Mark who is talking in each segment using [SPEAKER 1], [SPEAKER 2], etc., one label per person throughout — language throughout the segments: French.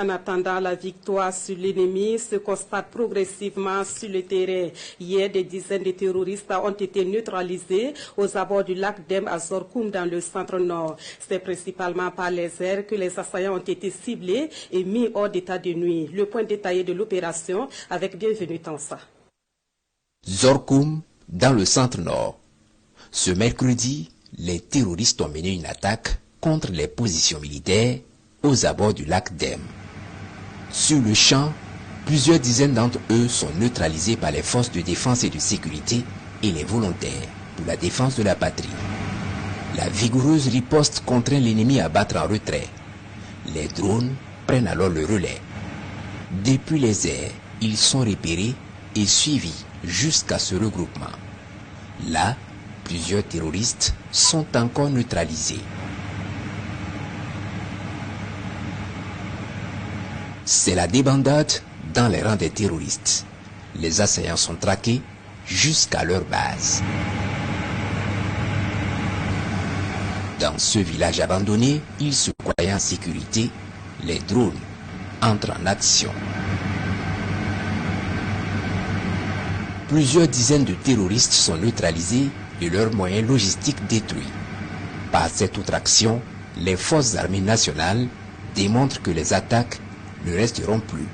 [SPEAKER 1] En attendant la victoire sur l'ennemi se constate progressivement sur le terrain. Hier, des dizaines de terroristes ont été neutralisés aux abords du lac Dem à Zorkoum dans le centre-nord. C'est principalement par les airs que les assaillants ont été ciblés et mis hors d'état de nuit. Le point détaillé de l'opération avec Bienvenue Tansa.
[SPEAKER 2] Zorkoum, dans le centre-nord. Ce mercredi, les terroristes ont mené une attaque contre les positions militaires aux abords du lac Dem. Sur le champ, plusieurs dizaines d'entre eux sont neutralisés par les forces de défense et de sécurité et les volontaires pour la défense de la patrie. La vigoureuse riposte contraint l'ennemi à battre en retrait. Les drones prennent alors le relais. Depuis les airs, ils sont repérés et suivis jusqu'à ce regroupement. Là, plusieurs terroristes sont encore neutralisés. C'est la débandade dans les rangs des terroristes. Les assaillants sont traqués jusqu'à leur base. Dans ce village abandonné, ils se croyaient en sécurité. Les drones entrent en action. Plusieurs dizaines de terroristes sont neutralisés et leurs moyens logistiques détruits. Par cette autre action, les forces armées nationales démontrent que les attaques ne resteront plus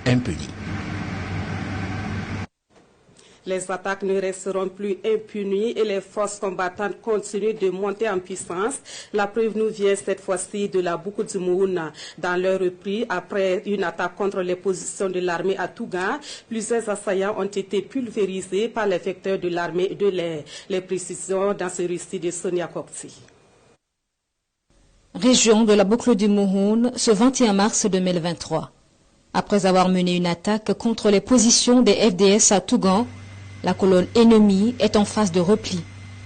[SPEAKER 2] impunies.
[SPEAKER 1] Les attaques ne resteront plus impunies et les forces combattantes continuent de monter en puissance. La preuve nous vient cette fois-ci de la Boukoudimouna. Dans leur repris, après une attaque contre les positions de l'armée à Touga, plusieurs assaillants ont été pulvérisés par les vecteurs de l'armée de l'air. Les précisions dans ce récit de Sonia Kokti.
[SPEAKER 3] Région de la boucle du Mouhoun, ce 21 mars 2023. Après avoir mené une attaque contre les positions des FDS à Tougan, la colonne ennemie est en phase de repli.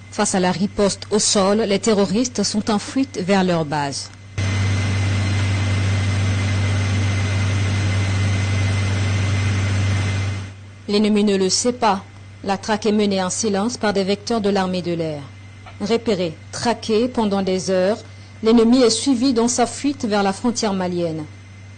[SPEAKER 3] Face à la riposte au sol, les terroristes sont en fuite vers leur base. L'ennemi ne le sait pas. La traque est menée en silence par des vecteurs de l'armée de l'air. Repéré, traqué pendant des heures, l'ennemi est suivi dans sa fuite vers la frontière malienne.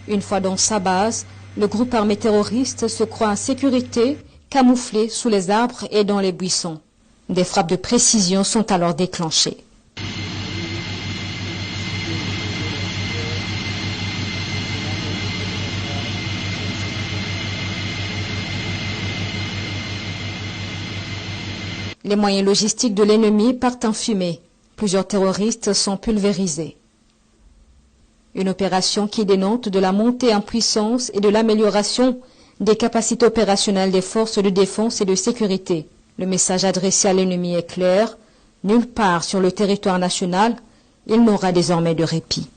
[SPEAKER 3] Une fois dans sa base, le groupe armé terroriste se croit en sécurité, camouflé sous les arbres et dans les buissons. Des frappes de précision sont alors déclenchées. Les moyens logistiques de l'ennemi partent en fumée. Plusieurs terroristes sont pulvérisés. Une opération qui dénote de la montée en puissance et de l'amélioration des capacités opérationnelles des forces de défense et de sécurité. Le message adressé à l'ennemi est clair. Nulle part sur le territoire national, il n'aura désormais de répit.